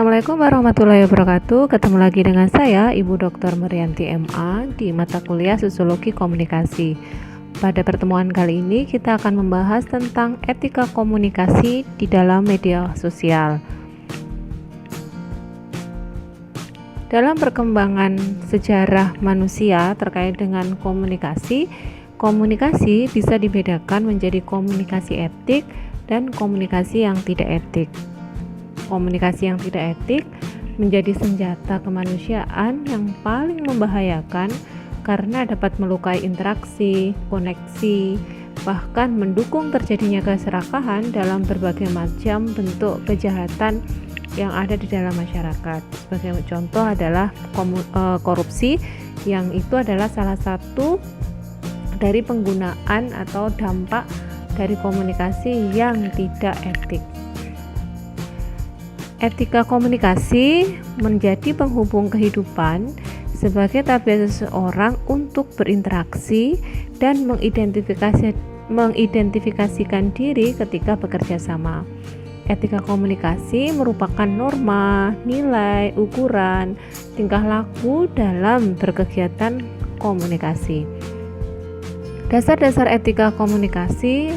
Assalamualaikum warahmatullahi wabarakatuh. Ketemu lagi dengan saya, Ibu Dr. Merianti MA di mata kuliah Sosiologi Komunikasi. Pada pertemuan kali ini kita akan membahas tentang etika komunikasi di dalam media sosial. Dalam perkembangan sejarah manusia terkait dengan komunikasi bisa dibedakan menjadi komunikasi etik dan komunikasi yang tidak etik. Komunikasi yang tidak etik menjadi senjata kemanusiaan yang paling membahayakan karena dapat melukai interaksi, koneksi, bahkan mendukung terjadinya keserakahan dalam berbagai macam bentuk kejahatan yang ada di dalam masyarakat. Sebagai contoh adalah korupsi, yang itu adalah salah satu dari penggunaan atau dampak dari komunikasi yang tidak etik. Etika komunikasi menjadi penghubung kehidupan sebagai tabiat seseorang untuk berinteraksi dan mengidentifikasikan diri ketika bekerja sama. Etika komunikasi merupakan norma, nilai, ukuran, tingkah laku dalam berkegiatan komunikasi. Dasar-dasar etika komunikasi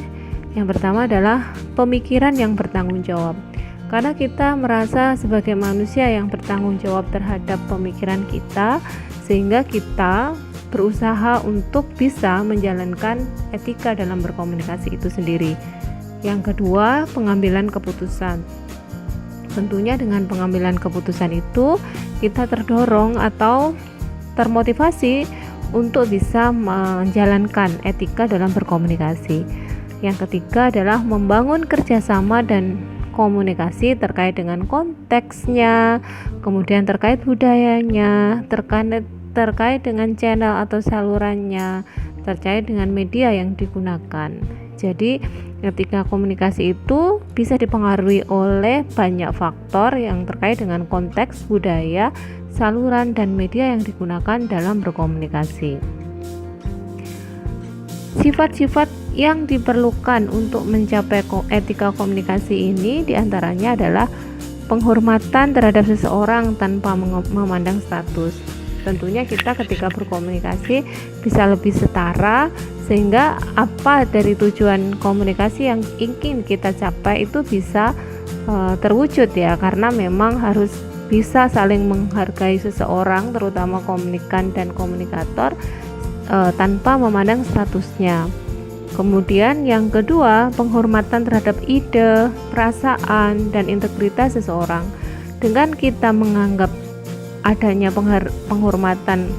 yang pertama adalah pemikiran yang bertanggung jawab. Karena kita merasa sebagai manusia yang bertanggung jawab terhadap pemikiran kita, sehingga kita berusaha untuk bisa menjalankan etika dalam berkomunikasi itu sendiri. Yang kedua, pengambilan keputusan. Tentunya dengan pengambilan keputusan itu kita terdorong atau termotivasi untuk bisa menjalankan etika dalam berkomunikasi. Yang ketiga adalah membangun kerjasama dan komunikasi terkait dengan konteksnya, kemudian terkait budayanya, terkait dengan channel atau salurannya, terkait dengan media yang digunakan. Jadi etika komunikasi itu bisa dipengaruhi oleh banyak faktor yang terkait dengan konteks, budaya, saluran, dan media yang digunakan dalam berkomunikasi. Sifat-sifat yang diperlukan untuk mencapai etika komunikasi ini diantaranya adalah penghormatan terhadap seseorang tanpa memandang status. Tentunya kita ketika berkomunikasi bisa lebih setara, sehingga apa dari tujuan komunikasi yang ingin kita capai itu bisa terwujud ya, karena memang harus bisa saling menghargai seseorang, terutama komunikan dan komunikator, tanpa memandang statusnya. Kemudian yang kedua, penghormatan terhadap ide, perasaan, dan integritas seseorang. Dengan kita menganggap adanya penghormatan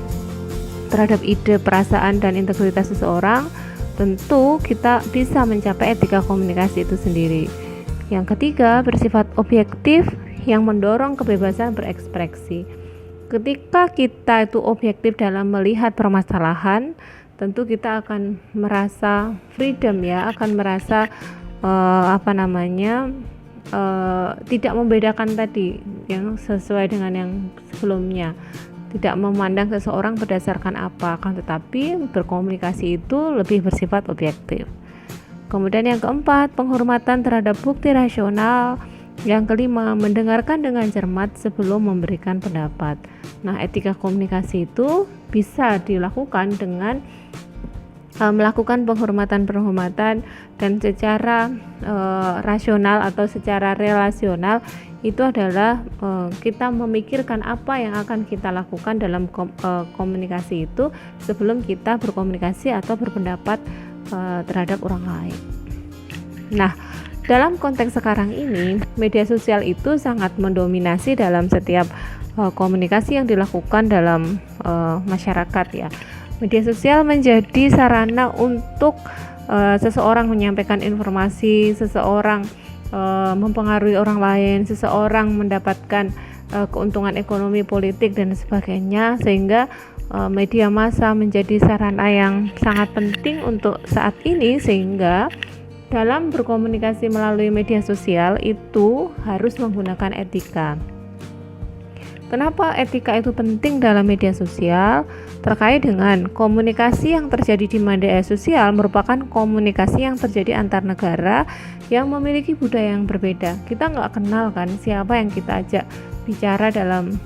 terhadap ide, perasaan, dan integritas seseorang, tentu kita bisa mencapai etika komunikasi itu sendiri. Yang ketiga, bersifat objektif yang mendorong kebebasan berekspresi. Ketika kita itu objektif dalam melihat permasalahan, tentu kita akan merasa freedom ya, akan merasa tidak membedakan tadi yang sesuai dengan yang sebelumnya, tidak memandang seseorang berdasarkan apa, akan tetapi berkomunikasi itu lebih bersifat objektif. Kemudian yang keempat, penghormatan terhadap bukti rasional. Yang kelima, mendengarkan dengan cermat sebelum memberikan pendapat. Nah, etika komunikasi itu bisa dilakukan dengan melakukan penghormatan dan secara rasional atau secara relasional. Itu adalah kita memikirkan apa yang akan kita lakukan dalam komunikasi itu sebelum kita berkomunikasi atau berpendapat terhadap orang lain. Nah, dalam konteks sekarang ini, media sosial itu sangat mendominasi dalam setiap komunikasi yang dilakukan dalam masyarakat ya. Media sosial menjadi sarana untuk seseorang menyampaikan informasi, seseorang mempengaruhi orang lain, seseorang mendapatkan keuntungan ekonomi, politik, dan sebagainya, sehingga media massa menjadi sarana yang sangat penting untuk saat ini, sehingga dalam berkomunikasi melalui media sosial itu harus menggunakan etika. Kenapa etika itu penting dalam media sosial? terkait dengan komunikasi yang terjadi di media sosial merupakan komunikasi yang terjadi antar negara yang memiliki budaya yang berbeda. Kita nggak kenal kan siapa yang kita ajak bicara dalam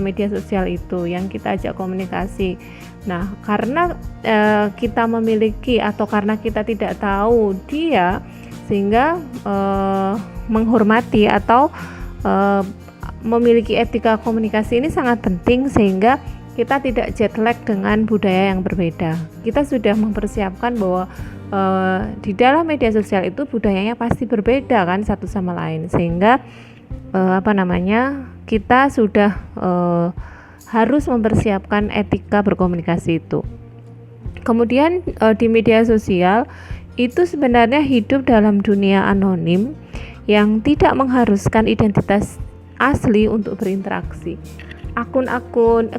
media sosial itu, yang kita ajak komunikasi. Nah, karena kita memiliki atau karena kita tidak tahu dia, sehingga menghormati atau memiliki etika komunikasi ini sangat penting, sehingga kita tidak jet lag dengan budaya yang berbeda. Kita sudah mempersiapkan bahwa di dalam media sosial itu budayanya pasti berbeda kan satu sama lain, sehingga kita sudah harus mempersiapkan etika berkomunikasi itu. Kemudian di media sosial itu sebenarnya hidup dalam dunia anonim yang tidak mengharuskan identitas asli untuk berinteraksi. Akun-akun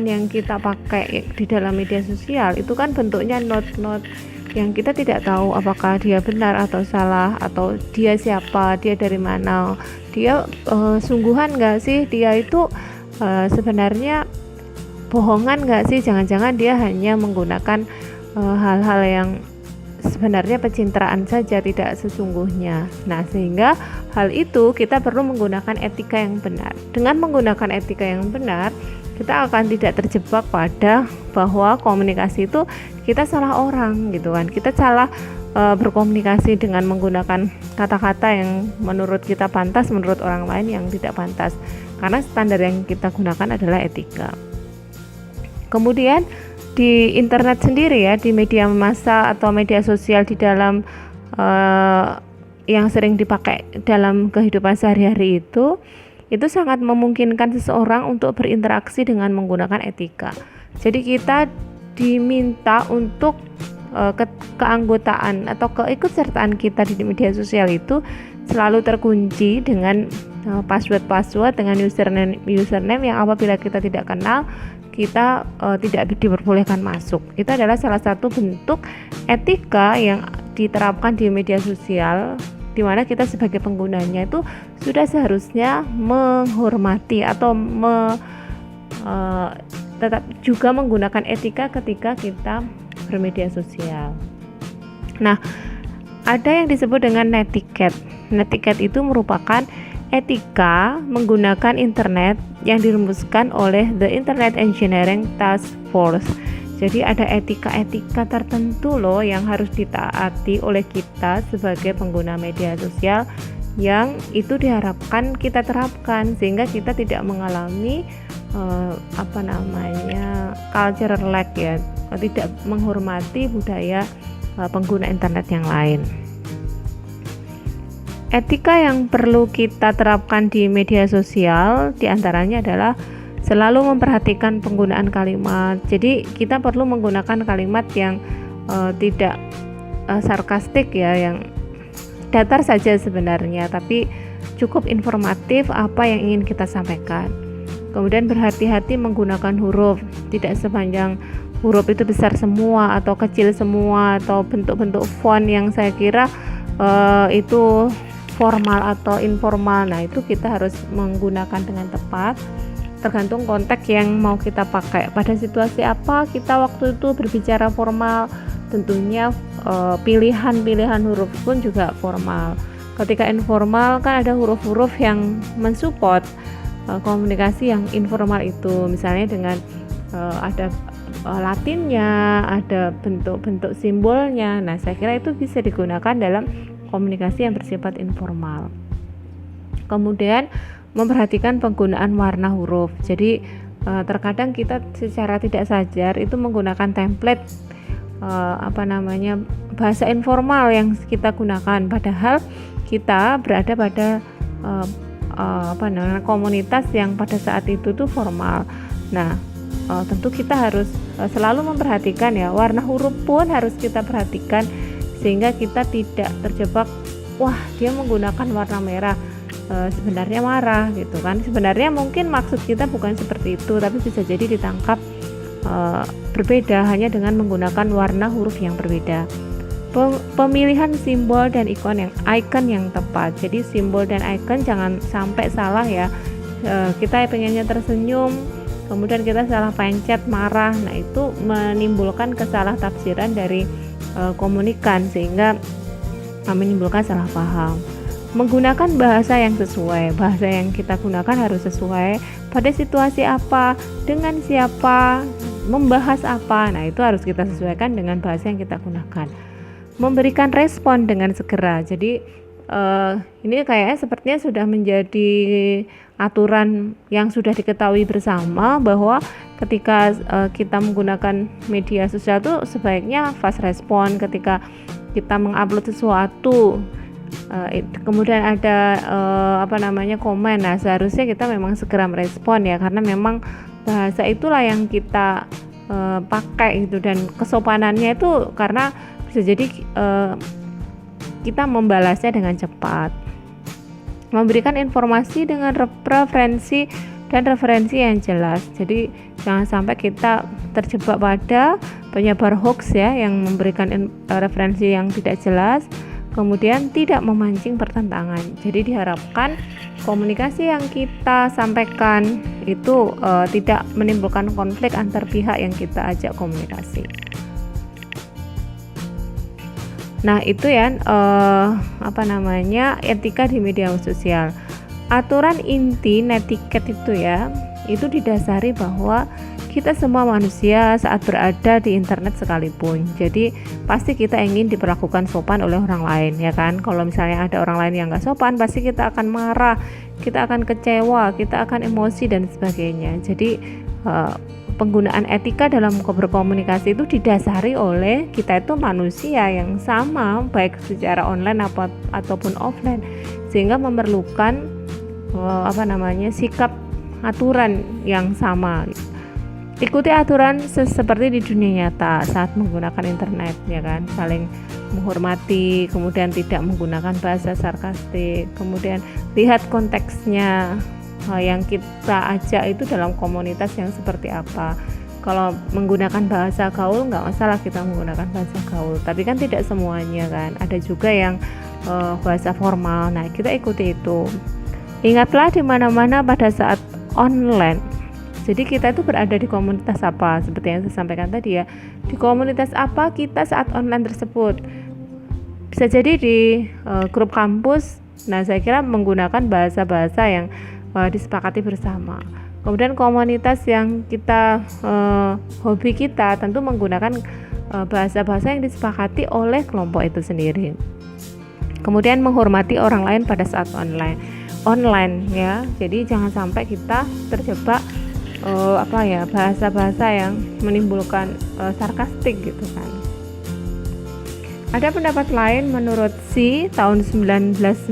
yang kita pakai di dalam media sosial itu kan bentuknya note-note yang kita tidak tahu apakah dia benar atau salah, atau dia siapa, dia dari mana, dia sungguhan nggak sih, dia itu sebenarnya bohongan nggak sih, jangan-jangan dia hanya menggunakan hal-hal yang sebenarnya pencitraan saja, tidak sesungguhnya. Nah, sehingga hal itu kita perlu menggunakan etika yang benar. Dengan menggunakan etika yang benar, kita akan tidak terjebak pada bahwa komunikasi itu kita salah orang gitu kan. Kita salah berkomunikasi dengan menggunakan kata-kata yang menurut kita pantas, menurut orang lain yang tidak pantas. Karena standar yang kita gunakan adalah etika. Kemudian di internet sendiri ya, di media massa atau media sosial di dalam yang sering dipakai dalam kehidupan sehari-hari itu sangat memungkinkan seseorang untuk berinteraksi dengan menggunakan etika. Jadi kita diminta untuk keanggotaan atau keikutsertaan kita di media sosial itu selalu terkunci dengan password dengan username yang apabila kita tidak kenal, kita tidak diperbolehkan masuk. Itu adalah salah satu bentuk etika yang diterapkan di media sosial, di mana kita sebagai penggunanya itu sudah seharusnya menghormati atau tetap juga menggunakan etika ketika kita bermedia sosial. Nah, ada yang disebut dengan netiquette. Netiquette itu merupakan etika menggunakan internet yang dirumuskan oleh The Internet Engineering Task Force. Jadi ada etika-etika tertentu loh yang harus ditaati oleh kita sebagai pengguna media sosial, yang itu diharapkan kita terapkan sehingga kita tidak mengalami cultural lag ya, tidak menghormati budaya pengguna internet yang lain. Etika yang perlu kita terapkan di media sosial diantaranya adalah selalu memperhatikan penggunaan kalimat. Jadi kita perlu menggunakan kalimat yang tidak sarkastik ya, yang datar saja sebenarnya, tapi cukup informatif apa yang ingin kita sampaikan. Kemudian berhati-hati menggunakan huruf, tidak sepanjang huruf itu besar semua atau kecil semua, atau bentuk-bentuk font yang saya kira itu formal atau informal. Nah, itu kita harus menggunakan dengan tepat tergantung konteks yang mau kita pakai. Pada situasi apa kita waktu itu berbicara formal, tentunya pilihan huruf pun juga formal. Ketika informal kan ada huruf-huruf yang mensupport komunikasi yang informal itu, misalnya dengan ada Latinnya, ada bentuk-bentuk simbolnya. Nah, saya kira itu bisa digunakan dalam komunikasi yang bersifat informal. Kemudian memperhatikan penggunaan warna huruf. Jadi terkadang kita secara tidak sadar itu menggunakan template bahasa informal yang kita gunakan, padahal kita berada pada komunitas yang pada saat itu tuh formal. Nah, tentu kita harus selalu memperhatikan ya, warna huruf pun harus kita perhatikan sehingga kita tidak terjebak, wah dia menggunakan warna merah, sebenarnya marah gitu kan. Sebenarnya mungkin maksud kita bukan seperti itu, tapi bisa jadi ditangkap berbeda hanya dengan menggunakan warna huruf yang berbeda. Pemilihan simbol dan icon yang tepat. Jadi simbol dan icon jangan sampai salah ya. Kita pengennya tersenyum, kemudian kita salah pencet, marah. Nah, itu menimbulkan kesalahtaafsiran dari komunikan sehingga menimbulkan salah paham. Menggunakan bahasa yang sesuai. Bahasa yang kita gunakan harus sesuai pada situasi apa, dengan siapa, membahas apa. Nah, itu harus kita sesuaikan dengan bahasa yang kita gunakan. Memberikan respon dengan segera. Jadi ini kayaknya sepertinya sudah menjadi aturan yang sudah diketahui bersama bahwa ketika kita menggunakan media sosial itu sebaiknya fast respon. Ketika kita mengupload sesuatu, kemudian ada komen, nah seharusnya kita memang segera merespon ya, karena memang bahasa itulah yang kita pakai gitu, dan kesopanannya itu karena bisa jadi kita membalasnya dengan cepat. Memberikan informasi dengan referensi dan referensi yang jelas. Jadi jangan sampai kita terjebak pada penyebar hoax ya, yang memberikan referensi yang tidak jelas, kemudian tidak memancing pertentangan. Jadi diharapkan komunikasi yang kita sampaikan itu tidak menimbulkan konflik antar pihak yang kita ajak komunikasi. Nah, itu ya etika di media sosial. Aturan inti netiquette itu ya, itu didasari bahwa kita semua manusia saat berada di internet sekalipun. Jadi pasti kita ingin diperlakukan sopan oleh orang lain ya kan. Kalau misalnya ada orang lain yang nggak sopan, pasti kita akan marah, kita akan kecewa, kita akan emosi dan sebagainya. Jadi penggunaan etika dalam berkomunikasi itu didasari oleh kita itu manusia yang sama, baik secara online ataupun offline, sehingga memerlukan sikap aturan yang sama. Ikuti aturan seperti di dunia nyata saat menggunakan internet ya kan, saling menghormati, kemudian tidak menggunakan bahasa sarkastik, kemudian lihat konteksnya yang kita ajak itu dalam komunitas yang seperti apa. Kalau menggunakan bahasa gaul nggak masalah kita menggunakan bahasa gaul, tapi kan tidak semuanya kan, ada juga yang bahasa formal. Nah, kita ikuti itu. Ingatlah di mana-mana pada saat online. Jadi kita itu berada di komunitas apa, seperti yang saya sampaikan tadi ya. Di komunitas apa kita saat online tersebut. Bisa jadi di grup kampus. Nah, saya kira menggunakan bahasa-bahasa yang disepakati bersama. Kemudian komunitas yang kita hobi kita tentu menggunakan bahasa-bahasa yang disepakati oleh kelompok itu sendiri. Kemudian menghormati orang lain pada saat online ya. Jadi jangan sampai kita terjebak bahasa-bahasa yang menimbulkan sarkastik gitu kan. Ada pendapat lain menurut tahun 1994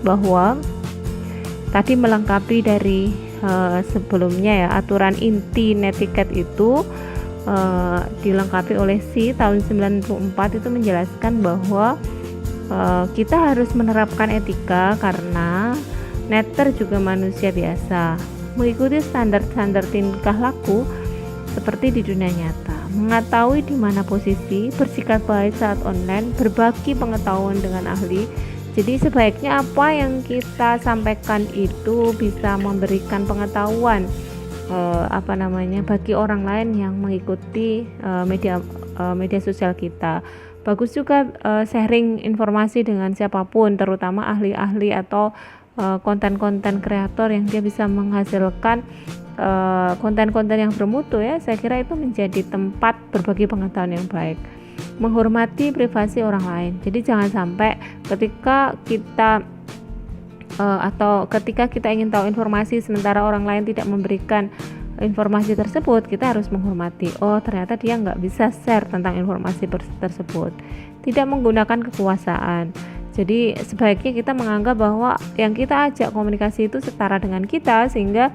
bahwa tadi melengkapi dari sebelumnya ya, aturan inti netiquette itu dilengkapi oleh tahun 94 itu menjelaskan bahwa kita harus menerapkan etika karena netter juga manusia biasa, mengikuti standar-standar tingkah laku seperti di dunia nyata, mengetahui di mana posisi, bersikap baik saat online, berbagi pengetahuan dengan ahli. Jadi sebaiknya apa yang kita sampaikan itu bisa memberikan pengetahuan bagi orang lain yang mengikuti media sosial kita. Bagus juga sharing informasi dengan siapapun, terutama ahli-ahli atau konten-konten kreator yang dia bisa menghasilkan konten-konten yang bermutu ya. Saya kira itu menjadi tempat berbagi pengetahuan yang baik. Menghormati privasi orang lain. Jadi jangan sampai ketika kita ingin tahu informasi sementara orang lain tidak memberikan informasi tersebut, kita harus menghormati. Oh, ternyata dia nggak bisa share tentang informasi tersebut. Tidak menggunakan kekuasaan. Jadi sebaiknya kita menganggap bahwa yang kita ajak komunikasi itu setara dengan kita, sehingga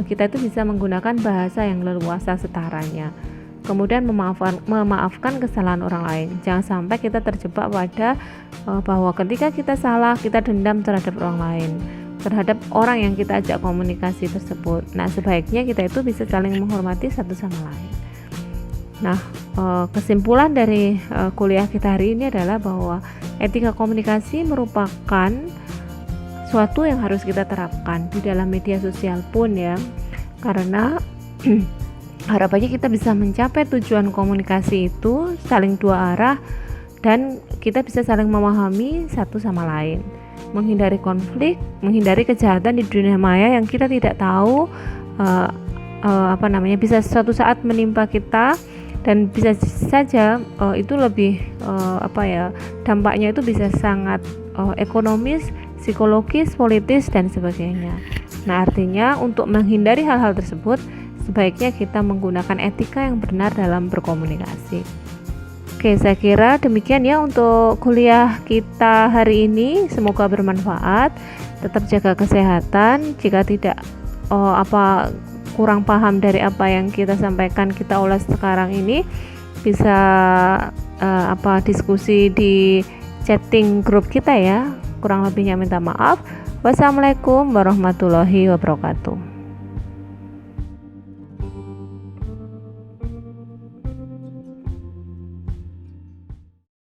kita itu bisa menggunakan bahasa yang leluasa setaranya. Kemudian memaafkan kesalahan orang lain. Jangan sampai kita terjebak pada bahwa ketika kita salah, kita dendam terhadap orang lain, terhadap orang yang kita ajak komunikasi tersebut. Nah, sebaiknya kita itu bisa saling menghormati satu sama lain. Nah, kesimpulan dari kuliah kita hari ini adalah bahwa etika komunikasi merupakan suatu yang harus kita terapkan di dalam media sosial pun ya. karena harapannya kita bisa mencapai tujuan komunikasi itu saling dua arah dan kita bisa saling memahami satu sama lain, menghindari konflik, menghindari kejahatan di dunia maya yang kita tidak tahu bisa suatu saat menimpa kita, dan bisa saja itu lebih dampaknya itu bisa sangat ekonomis, psikologis, politis dan sebagainya. Nah, artinya untuk menghindari hal-hal tersebut sebaiknya kita menggunakan etika yang benar dalam berkomunikasi. Oke, saya kira demikian ya untuk kuliah kita hari ini. Semoga bermanfaat. Tetap jaga kesehatan. Jika tidak kurang paham dari apa yang kita sampaikan, kita ulas sekarang ini, bisa diskusi di chatting grup kita ya. Kurang lebihnya minta maaf. Wassalamualaikum warahmatullahi wabarakatuh.